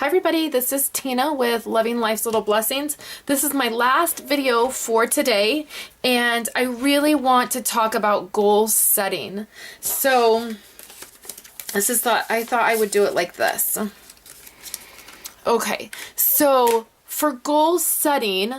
Hi everybody, this is Tina with Loving Life's Little Blessings. This is my last video for today, and I really want to talk about goal setting. So I thought I would do it like this. Okay, so for goal setting,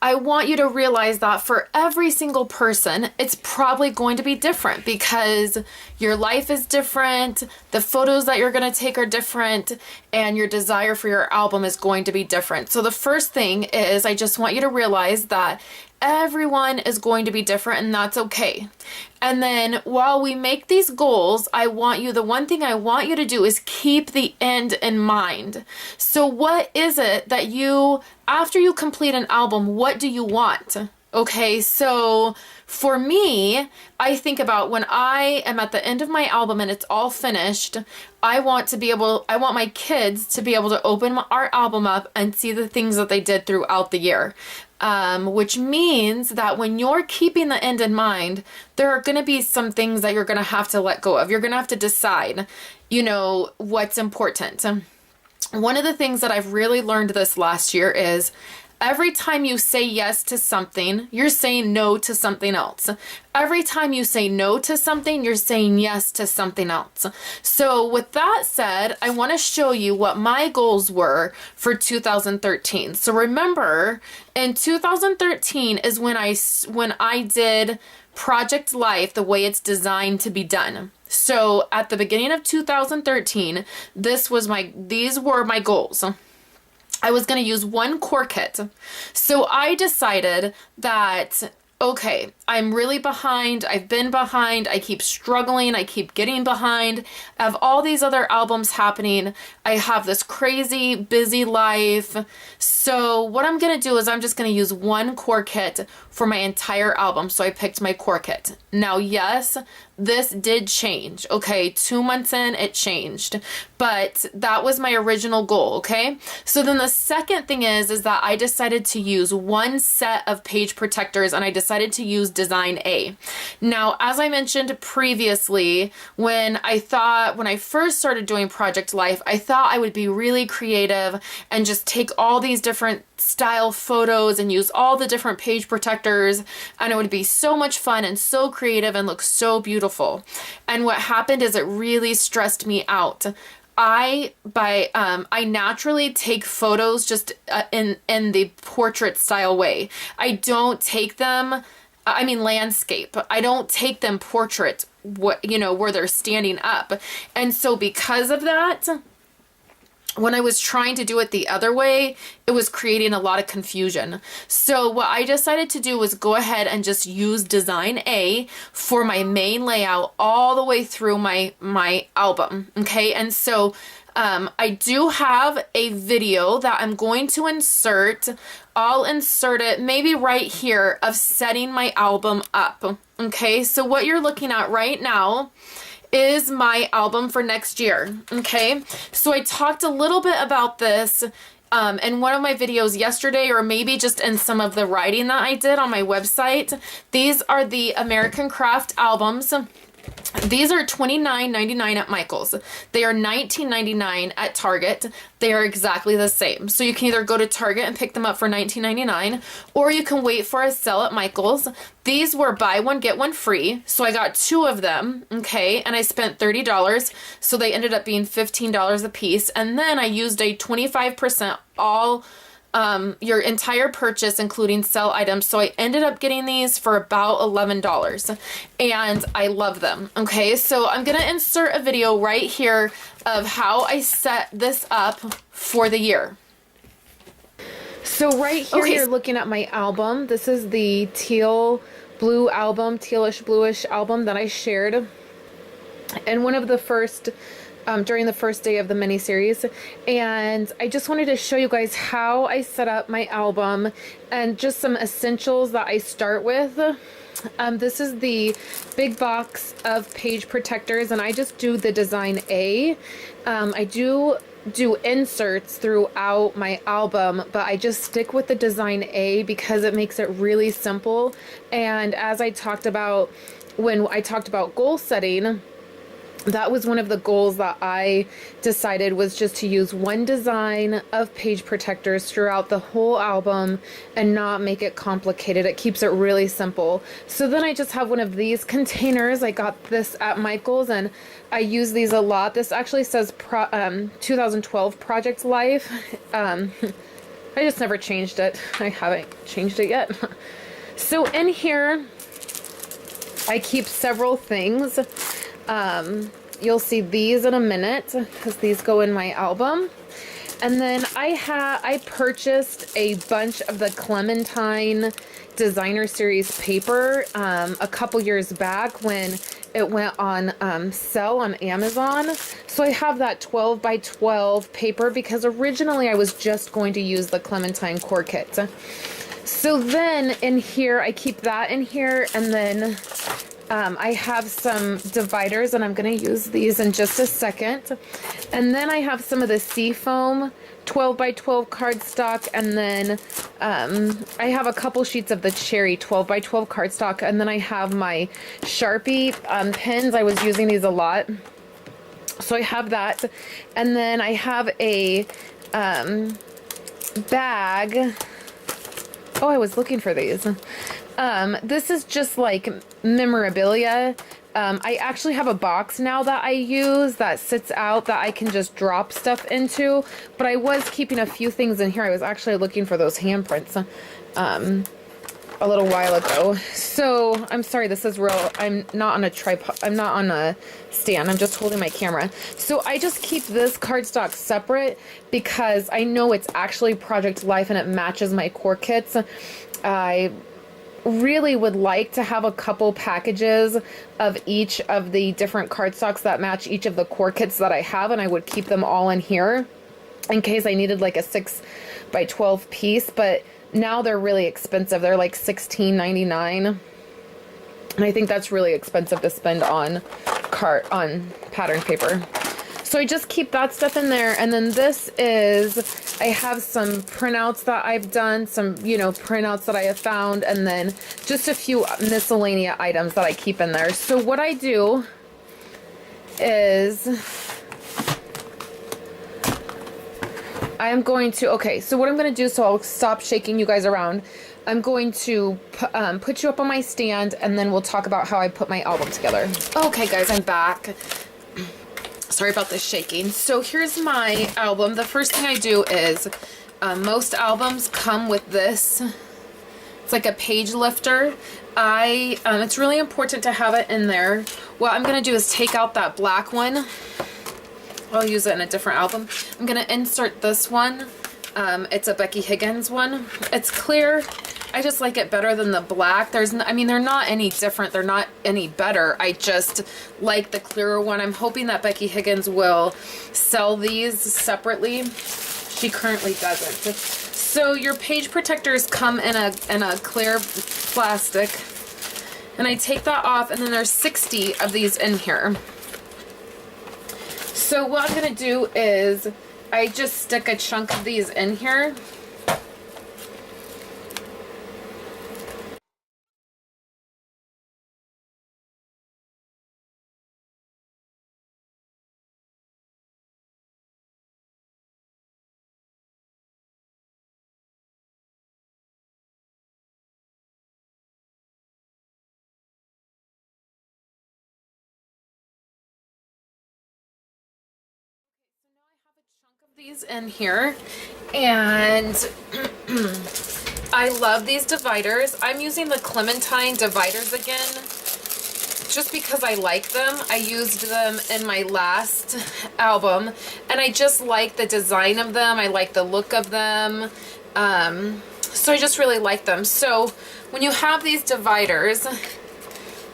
I want you to realize that for every single person, it's probably going to be different because your life is different, the photos that you're going to take are different, and your desire for your album is going to be different. So the first thing is I just want you to realize that everyone is going to be different, and that's okay. And then while we make these goals, the one thing I want you to do is keep the end in mind. So what is it that after you complete an album, what do you want? Okay, so for me, I think about when I am at the end of my album and it's all finished, I want my kids to be able to open our album up and see the things that they did throughout the year. Which means that when you're keeping the end in mind, there are going to be some things that you're going to have to let go of. You're going to have to decide, what's important. One of the things that I've really learned this last year is every time you say yes to something, you're saying no to something else. Every time you say no to something, you're saying yes to something else. So with that said, I want to show you what my goals were for 2013. So remember, in 2013 is when I did Project Life the way it's designed to be done. So at the beginning of 2013, these were my goals. I was going to use one core kit. So I decided that, okay, I'm really behind. I've been behind. I keep struggling. I keep getting behind. I have all these other albums happening. I have this crazy busy life. So what I'm going to do is I'm just going to use one core kit for my entire album. So I picked my core kit. Now, yes, this did change. Okay, 2 months in, it changed. But that was my original goal, okay? So then the second thing is that I decided to use one set of page protectors, and I decided to use Design A. Now, as I mentioned previously, when I first started doing Project Life, I thought I would be really creative and just take all these different style photos and use all the different page protectors, and it would be so much fun and so creative and look so beautiful. And what happened is it really stressed me out. I naturally take photos just in the portrait style way. I don't take them, landscape. I don't take them portrait, where they're standing up. And so because of that, when I was trying to do it the other way, it was creating a lot of confusion. So what I decided to do was go ahead and just use Design A for my main layout all the way through my album. Okay, and so I do have a video that I'm going to insert. I'll insert it maybe right here of setting my album up. Okay, so what you're looking at right now is my album for next year. Okay, so I talked a little bit about this in one of my videos yesterday, or maybe just in some of the writing that I did on my website. These are the American Craft albums. These are $29.99 at Michael's. They are $19.99 at Target. They are exactly the same. So you can either go to Target and pick them up for $19.99, or you can wait for a sale at Michael's. These were buy one, get one free. So I got 2 of them, okay, and I spent $30. So they ended up being $15 a piece. And then I used a 25% all your entire purchase, including sell items. So I ended up getting these for about $11, and I love them. Okay, so I'm gonna insert a video right here of how I set this up for the year. So right here, okay, you're looking at my album. This is the tealish bluish album that I shared in one of the first during the first day of the mini-series, and I just wanted to show you guys how I set up my album and just some essentials that I start with. This is the big box of page protectors, and I just do the Design A. I do inserts throughout my album, but I just stick with the Design A because it makes it really simple. And as I talked about when I talked about goal setting, that was one of the goals that I decided, was just to use one design of page protectors throughout the whole album and not make it complicated. It keeps it really simple. So then I just have one of these containers. I got this at Michael's and I use these a lot. This actually says 2012 Project Life. I just never changed it. I haven't changed it yet. So in here, I keep several things. You'll see these in a minute because these go in my album. And then I purchased a bunch of the Clementine Designer Series paper a couple years back when it went on sale on Amazon. So I have that 12 by 12 paper because originally I was just going to use the Clementine core kit. So then in here, I keep that in here, and then I have some dividers, and I'm going to use these in just a second. And then I have some of the Seafoam 12 by 12 cardstock, and then I have a couple sheets of the Cherry 12 by 12 cardstock, and then I have my Sharpie pens. I was using these a lot. So I have that. And then I have a bag. Oh, I was looking for these. This is just like memorabilia. I actually have a box now that I use that sits out that I can just drop stuff into, but I was keeping a few things in here. I was actually looking for those handprints a little while ago. So I'm sorry, this is real. I'm not on a tripod. I'm not on a stand. I'm just holding my camera. So I just keep this cardstock separate because I know it's actually Project Life and it matches my core kits. I really would like to have a couple packages of each of the different cardstocks that match each of the core kits that I have, and I would keep them all in here in case I needed like a 6 by 12 piece, but now they're really expensive. They're like $16.99, and I think that's really expensive to spend on pattern paper. So I just keep that stuff in there. And then this is, I have some printouts that I've done, some, printouts that I have found, and then just a few miscellaneous items that I keep in there. So what I do is I'm going to, so what I'm going to do, so I'll stop shaking you guys around. I'm going to put you up on my stand, and then we'll talk about how I put my album together. Okay, guys, I'm back. Sorry about this shaking. So here's my album. The first thing I do is, most albums come with this. It's like a page lifter. It's really important to have it in there. What I'm going to do is take out that black one. I'll use it in a different album. I'm going to insert this one. It's a Becky Higgins one. It's clear. I just like it better than the black. They're not any different. They're not any better. I just like the clearer one. I'm hoping that Becky Higgins will sell these separately. She currently doesn't. So your page protectors come in a clear plastic. And I take that off, and then there's 60 of these in here. So what I'm going to do is I just stick a chunk of these in here. These in here, and I love these dividers. I'm using the Clementine dividers again just because I like them. I used them in my last album, and I just like the design of them. I like the look of them, so I just really like them. So when you have these dividers,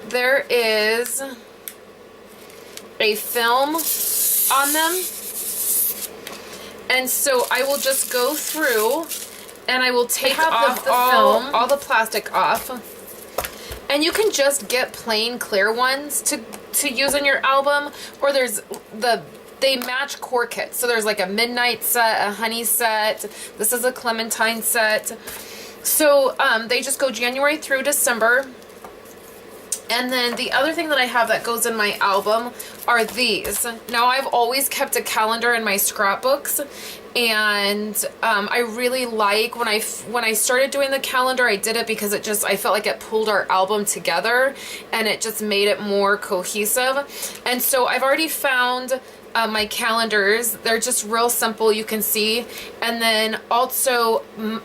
there is a film on them. And so I will just go through and I will take off the film, all the plastic off. And you can just get plain clear ones to use in your album, or they match core kits. So there's like a midnight set, a honey set. This is a Clementine set. So they just go January through December. And then the other thing that I have that goes in my album are these. Now, I've always kept a calendar in my scrapbooks, and I really like when I started doing the calendar, I did it because I felt like it pulled our album together and it just made it more cohesive. And so I've already found my calendars. They're just real simple, you can see. And then also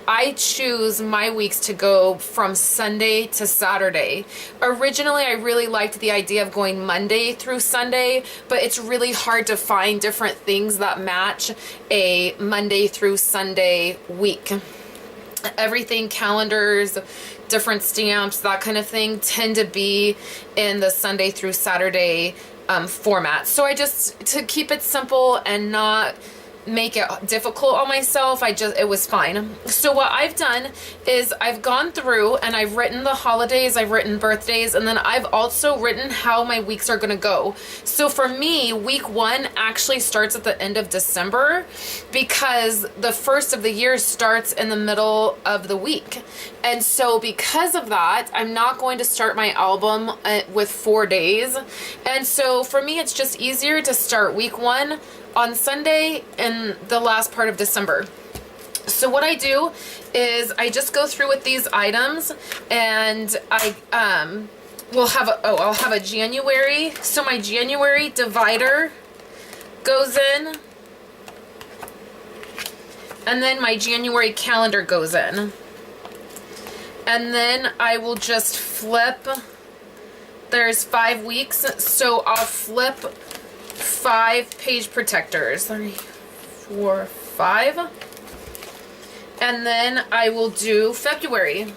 I choose my weeks to go from Sunday to Saturday. Originally, I really liked the idea of going Monday through Sunday, but it's really hard to find different things that match a Monday through Sunday week. Everything, calendars, different stamps, that kind of thing, tend to be in the Sunday through Saturday format. So to keep it simple and not make it difficult on myself, it was fine. So what I've done is I've gone through and I've written the holidays, I've written birthdays, and then I've also written how my weeks are gonna go. So for me, week 1 actually starts at the end of December because the first of the year starts in the middle of the week. And so because of that, I'm not going to start my album with 4 days. And so for me, it's just easier to start week 1 on Sunday in the last part of December. So what I do is I just go through with these items, and I'll have a January. So my January divider goes in, and then my January calendar goes in. And then I will just flip. There's 5 weeks, so I'll flip 5 page protectors. 3, 4, 5. And then I will do February.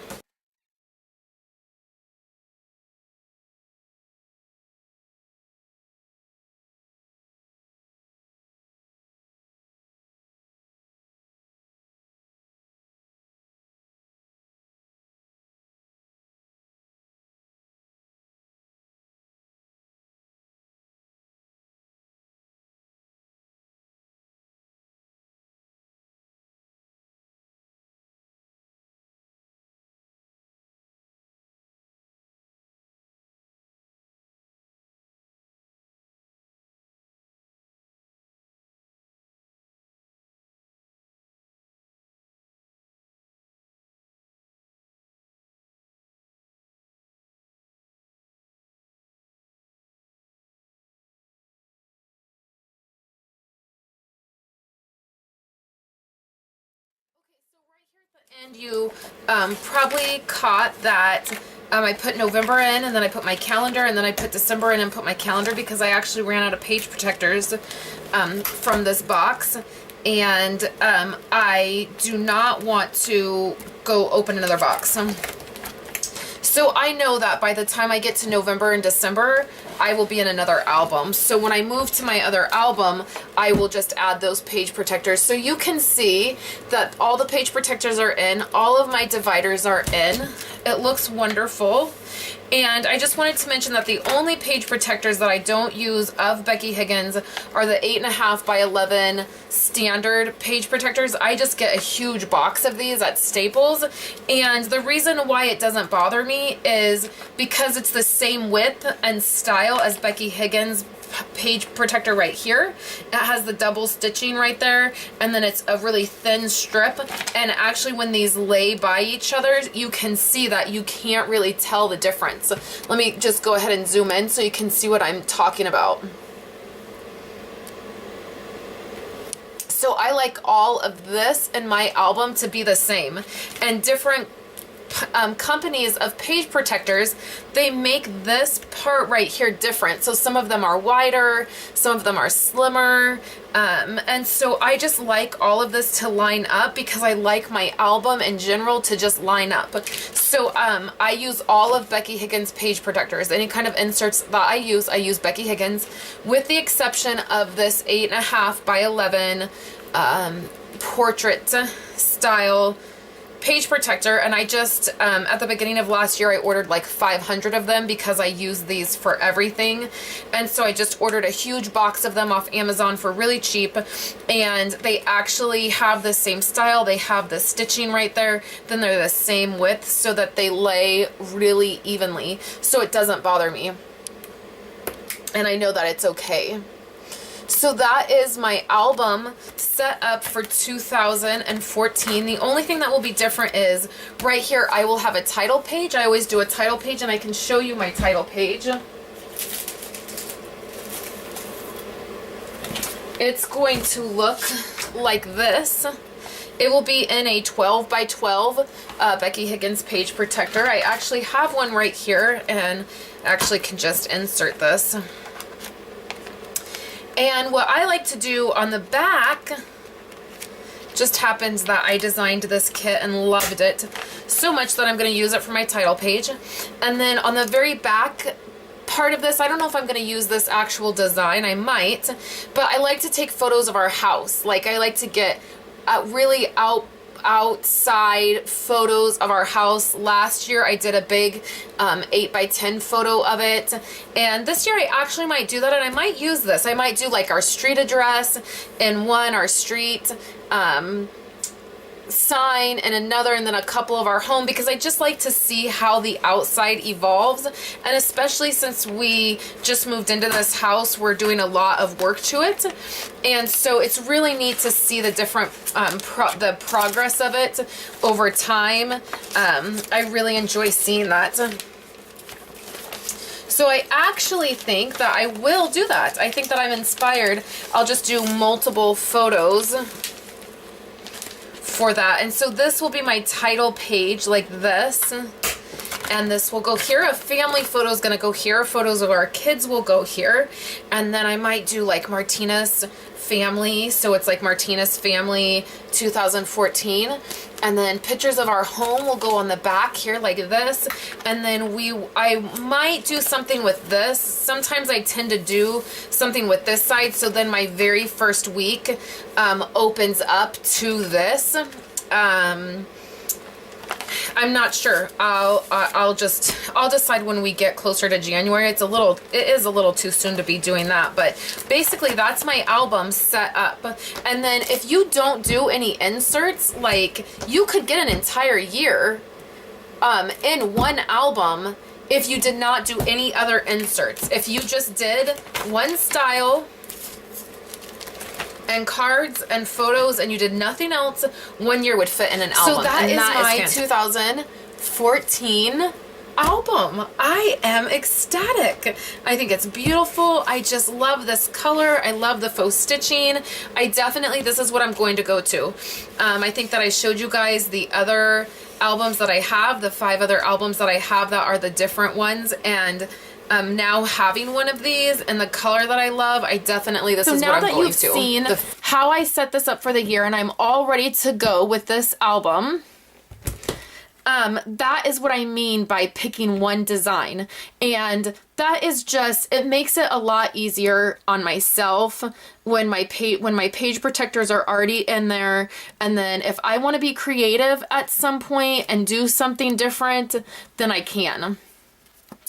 And you probably caught that I put November in, and then I put my calendar, and then I put December in and put my calendar because I actually ran out of page protectors from this box. And I do not want to go open another box. So I know that by the time I get to November and December, I will be in another album. So when I move to my other album, I will just add those page protectors. So you can see that all the page protectors are in, all of my dividers are in. It looks wonderful. And I just wanted to mention that the only page protectors that I don't use of Becky Higgins are the 8.5 by 11 standard page protectors. I just get a huge box of these at Staples. And the reason why it doesn't bother me is because it's the same width and style as Becky Higgins page protector right here. It has the double stitching right there, and then it's a really thin strip. And actually when these lay by each other, you can see that you can't really tell the difference. Let me just go ahead and zoom in so you can see what I'm talking about. So I like all of this in my album to be the same, and different companies of page protectors, they make this part right here different. So some of them are wider, some of them are slimmer, and so I just like all of this to line up because I like my album in general to just line up. So I use all of Becky Higgins page protectors. Any kind of inserts that I use Becky Higgins, with the exception of this 8.5 by 11 portrait style page protector, and I just, at the beginning of last year, I ordered like 500 of them because I use these for everything. And so I just ordered a huge box of them off Amazon for really cheap. And they actually have the same style. They have the stitching right there. Then they're the same width so that they lay really evenly. So it doesn't bother me. And I know that it's okay. So that is my album set up for 2014. The only thing that will be different is right here I will have a title page. I always do a title page, and I can show you my title page. It's going to look like this. It will be in a 12 by 12 Becky Higgins page protector. I actually have one right here, and actually can just insert this. And what I like to do on the back, just happens that I designed this kit and loved it so much that I'm going to use it for my title page. And then on the very back part of this, I don't know if I'm going to use this actual design, I might, but I like to take photos of our house. Like, I like to get really outside photos of our house. Last year I did a big 8 by 10 photo of it, and this year I actually might do that, and I might use this. I might do like our street address in one, our street sign in another, and then a couple of our home, because I just like to see how the outside evolves. And especially since we just moved into this house, we're doing a lot of work to it, and so it's really neat to see the different the progress of it over time. I really enjoy seeing that. So I actually think that I will do that. I think that I'm inspired. I'll just do multiple photos for that. And so this will be my title page, like this, and this will go here. A family photo is going to go here. Photos of our kids will go here. And then I might do like Martinez family, so it's like Martinez family 2014, and then pictures of our home will go on the back here like this. And then I might do something with this. Sometimes I tend to do something with this side, so then my very first week opens up to this. I'm not sure. I'll decide when we get closer to January. It is a little too soon to be doing that, but basically that's my album set up. And then if you don't do any inserts, like, you could get an entire year in one album if you did not do any other inserts. If you just did one style and cards and photos and you did nothing else, 1 year would fit in an album. So that is my 2014 album. I am ecstatic. I think it's beautiful. I just love this color. I love the faux stitching. This is what I'm going to go to. I think that I showed you guys the other albums that I have, the 5 other albums that I have that are the different ones, and now having one of these and the color that I love, this is what I'm going to. So now that you've seen how I set this up for the year, and I'm all ready to go with this album, that is what I mean by picking one design. And that is just, it makes it a lot easier on myself when my page protectors are already in there. And then if I want to be creative at some point and do something different, then I can.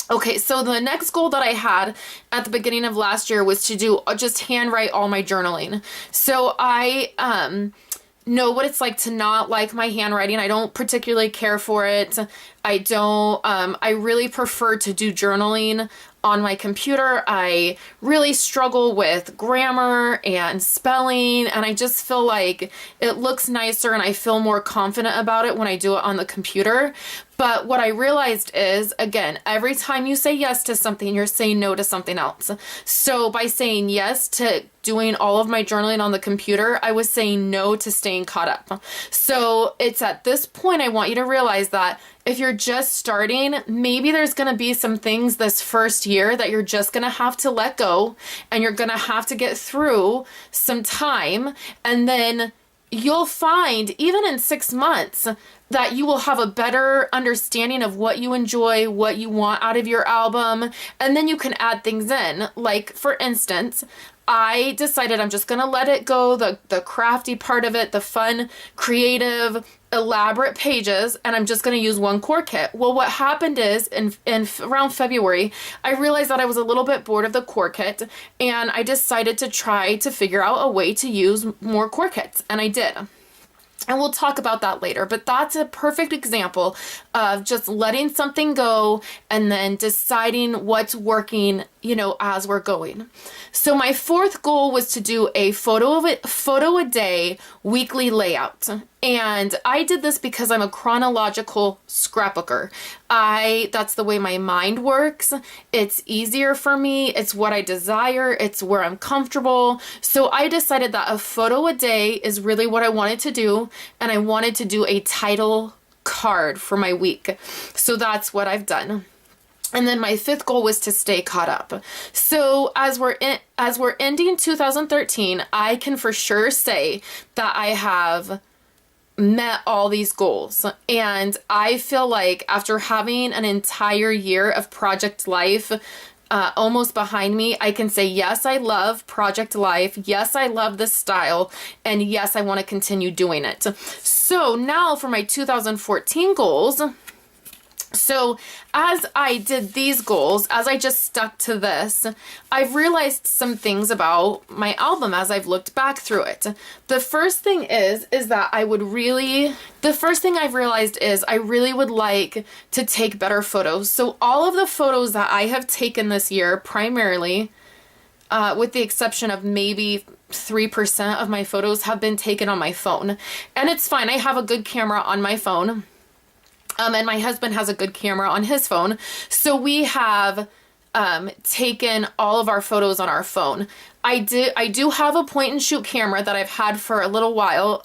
Okay, so the next goal that I had at the beginning of last year was to do just handwrite all my journaling. So I know what it's like to not like my handwriting. I don't particularly care for it. I really prefer to do journaling on my computer. I really struggle with grammar and spelling, and I just feel like it looks nicer and I feel more confident about it when I do it on the computer. But what I realized is, again, every time you say yes to something, you're saying no to something else. So by saying yes to doing all of my journaling on the computer, I was saying no to staying caught up. So it's at this point I want you to realize that if you're just starting, maybe there's going to be some things this first year that you're just going to have to let go, and you're going to have to get through some time, and then you'll find, even in 6 months, that you will have a better understanding of what you enjoy, what you want out of your album, and then you can add things in. Like, for instance, I decided I'm just going to let it go, the crafty part of it, the fun, creative, elaborate pages, and I'm just going to use one core kit. Well, what happened is in around February, I realized that I was a little bit bored of the core kit, and I decided to try to figure out a way to use more core kits, and I did. And we'll talk about that later, but that's a perfect example of just letting something go and then deciding what's working, as we're going. So my fourth goal was to do a photo a day weekly layout. And I did this because I'm a chronological scrapbooker. That's the way my mind works. It's easier for me. It's what I desire. It's where I'm comfortable. So I decided that a photo a day is really what I wanted to do. And I wanted to do a title card for my week. So that's what I've done. And then my fifth goal was to stay caught up. So as we're ending 2013, I can for sure say that I have met all these goals. And I feel like after having an entire year of Project Life almost behind me, I can say, yes, I love Project Life. Yes, I love this style. And yes, I want to continue doing it. So now for my 2014 goals. So as I did these goals, as I just stuck to this, I've realized some things about my album as I've looked back through it. The first thing is that I've realized is I really would like to take better photos. So all of the photos that I have taken this year, primarily, with the exception of maybe 3% of my photos have been taken on my phone. And it's fine. I have a good camera on my phone. And my husband has a good camera on his phone. So we have taken all of our photos on our phone. I do have a point and shoot camera that I've had for a little while.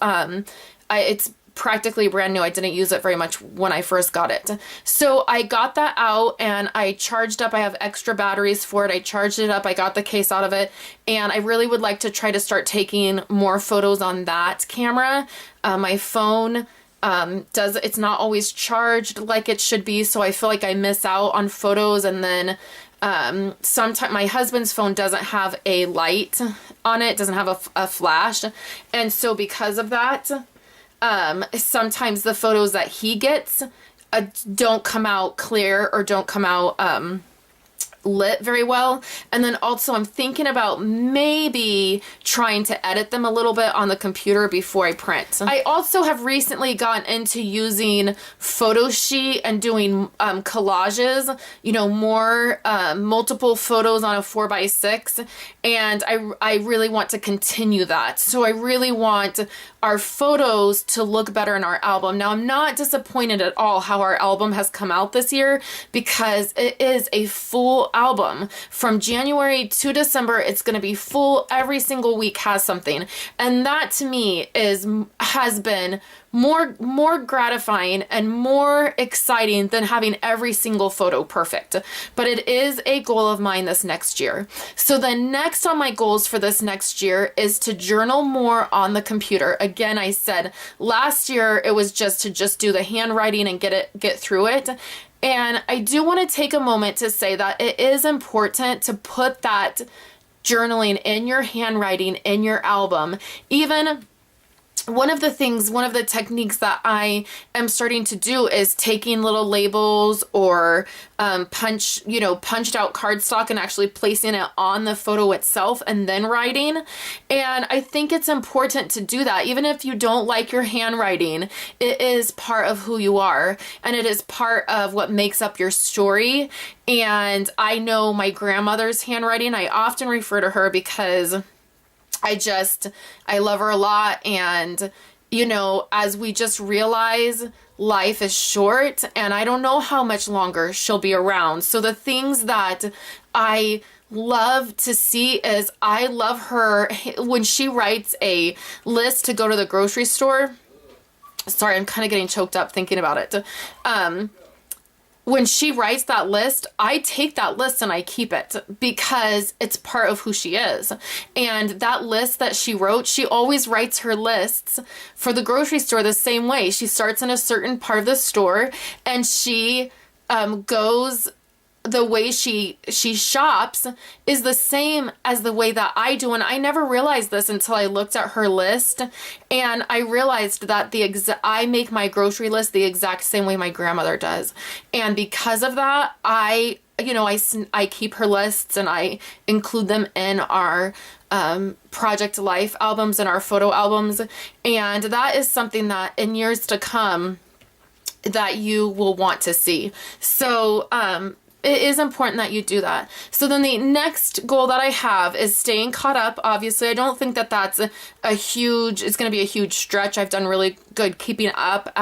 It's practically brand new. I didn't use it very much when I first got it. So I got that out and I charged up. I have extra batteries for it. I charged it up. I got the case out of it. And I really would like to try to start taking more photos on that camera. My phone it's not always charged like it should be, so I feel like I miss out on photos. And then sometimes my husband's phone doesn't have a light on it, doesn't have a flash, and so because of that, sometimes the photos that he gets don't come out clear or don't come out lit very well. And then also I'm thinking about maybe trying to edit them a little bit on the computer before I print. I also have recently gotten into using Photosheet and doing collages, more multiple photos on a 4x6, and I really want to continue that. So I really want our photos to look better in our album. Now, I'm not disappointed at all how our album has come out this year, because it is a full album. From January to December, it's going to be full. Every single week has something. And that to me has been more gratifying and more exciting than having every single photo perfect. But it is a goal of mine this next year. So the next on my goals for this next year is to journal more on the computer. Again, I said last year it was just to do the handwriting and get through it. And I do want to take a moment to say that it is important to put that journaling in your handwriting in your album. Even one of the techniques that I am starting to do is taking little labels or punched out cardstock and actually placing it on the photo itself and then writing. And I think it's important to do that. Even if you don't like your handwriting, it is part of who you are, and it is part of what makes up your story. And I know my grandmother's handwriting. I often refer to her because I love her a lot. And, as we just realize life is short and I don't know how much longer she'll be around. So the things that I love to see is I love her when she writes a list to go to the grocery store. Sorry, I'm kind of getting choked up thinking about it. When she writes that list, I take that list and I keep it because it's part of who she is. And that list that she wrote, she always writes her lists for the grocery store the same way. She starts in a certain part of the store and she goes the way she shops is the same as the way that I do. And I never realized this until I looked at her list, and I realized that I make my grocery list the exact same way my grandmother does. And because of that, I keep her lists and I include them in our Project Life albums and our photo albums. And that is something that in years to come that you will want to see. So, it is important that you do that. So then the next goal that I have is staying caught up. Obviously, I don't think that that's it's going to be a huge stretch. I've done really good keeping up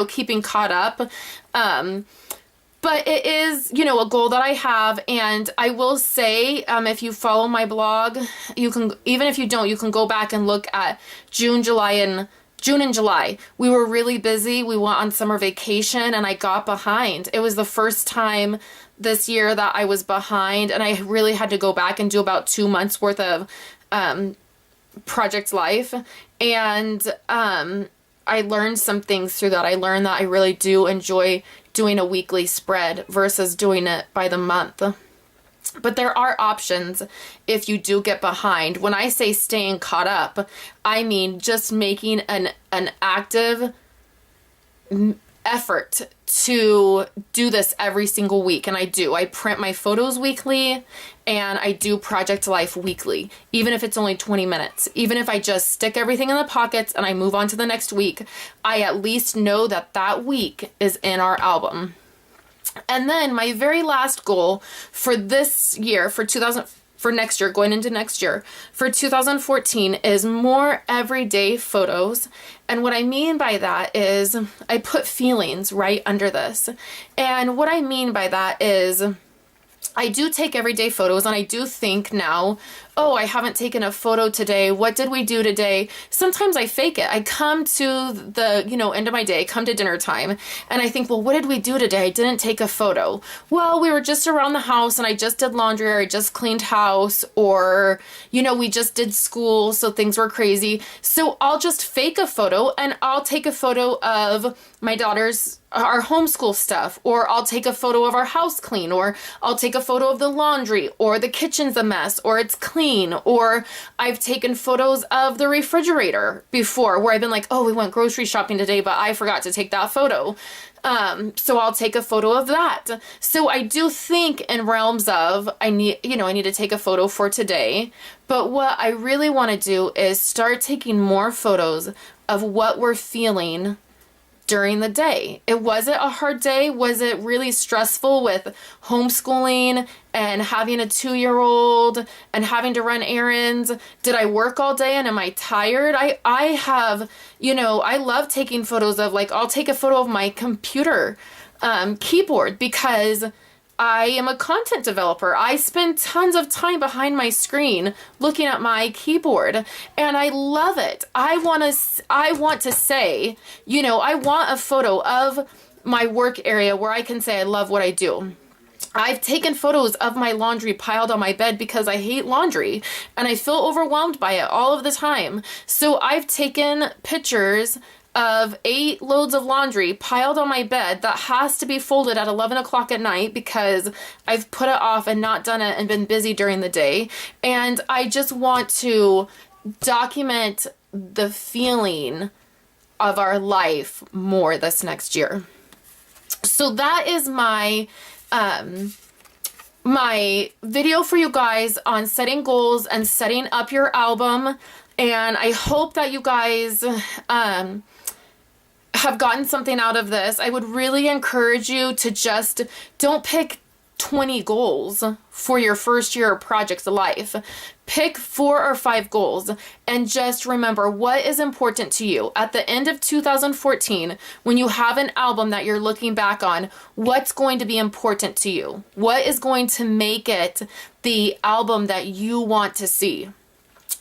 keeping caught up. But it is, a goal that I have. And I will say, if you follow my blog, you can, even if you don't, you can go back and look at June and July. We were really busy. We went on summer vacation and I got behind. It was the first time this year that I was behind, and I really had to go back and do about 2 months worth of Project Life. And I learned some things through that. I learned that I really do enjoy doing a weekly spread versus doing it by the month. But there are options if you do get behind. When I say staying caught up, I mean just making an active effort to do this every single week. And I do. I print my photos weekly and I do Project Life weekly, even if it's only 20 minutes. Even if I just stick everything in the pockets and I move on to the next week, I at least know that that week is in our album. And then my very last goal for this year, for next year, going into next year, for 2014 is more everyday photos. And what I mean by that is I put feelings right under this. And what I mean by that is I do take everyday photos, and I do think now, oh, I haven't taken a photo today. What did we do today? Sometimes I fake it. I come to the, end of my day, come to dinner time, and I think, well, what did we do today? I didn't take a photo. Well, we were just around the house and I just did laundry, or I just cleaned house, or, we just did school, so things were crazy. So I'll just fake a photo and I'll take a photo of my daughter's our homeschool stuff, or I'll take a photo of our house clean, or I'll take a photo of the laundry, or the kitchen's a mess, or it's clean, or I've taken photos of the refrigerator before where I've been like, oh, we went grocery shopping today, but I forgot to take that photo. So I'll take a photo of that. So I do think in realms of, I need to take a photo for today, but what I really want to do is start taking more photos of what we're feeling during the day. Was it a hard day? Was it really stressful with homeschooling and having a 2-year-old and having to run errands? Did I work all day and am I tired? I have, I love taking photos of, I'll take a photo of my computer keyboard because I am a content developer. I spend tons of time behind my screen looking at my keyboard, and I love it. I want to say, I want a photo of my work area where I can say I love what I do. I've taken photos of my laundry piled on my bed because I hate laundry and I feel overwhelmed by it all of the time. So I've taken pictures of 8 loads of laundry piled on my bed that has to be folded at 11 o'clock at night because I've put it off and not done it and been busy during the day. And I just want to document the feeling of our life more this next year. So that is my my video for you guys on setting goals and setting up your album. And I hope that you guys have gotten something out of this. I would really encourage you to just don't pick 20 goals for your first year of Project Life. Pick 4 or 5 goals and just remember what is important to you. At the end of 2014, when you have an album that you're looking back on, what's going to be important to you? What is going to make it the album that you want to see?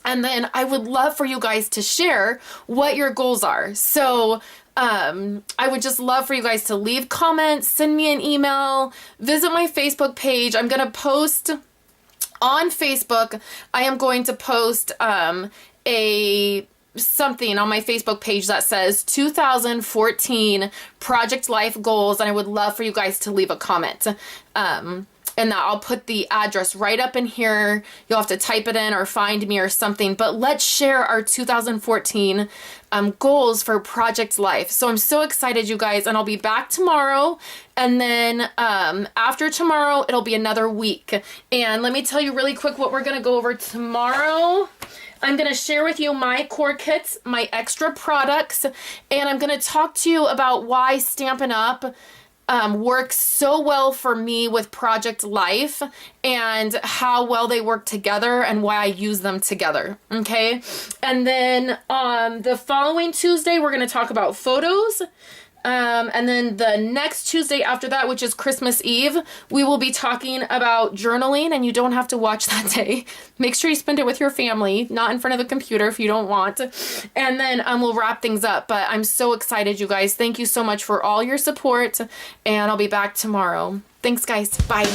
And then I would love for you guys to share what your goals are. So I would just love for you guys to leave comments, send me an email, visit my Facebook page. I'm going to post on Facebook. I am going to post a something on my Facebook page that says 2014 Project Life goals, and I would love for you guys to leave a comment. And that I'll put the address right up in here. You'll have to type it in or find me or something. But let's share our 2014 goals for Project Life. So I'm so excited, you guys. And I'll be back tomorrow. And then after tomorrow, it'll be another week. And let me tell you really quick what we're going to go over tomorrow. I'm going to share with you my core kits, my extra products, and I'm going to talk to you about why Stampin' Up! Works so well for me with Project Life and how well they work together and why I use them together. Okay. And then the following Tuesday, we're going to talk about photos. And then the next Tuesday after that, which is Christmas Eve, we will be talking about journaling, and you don't have to watch that day. Make sure you spend it with your family, not in front of the computer if you don't want. And then we'll wrap things up. But I'm so excited, you guys. Thank you so much for all your support, and I'll be back tomorrow. Thanks, guys. Bye.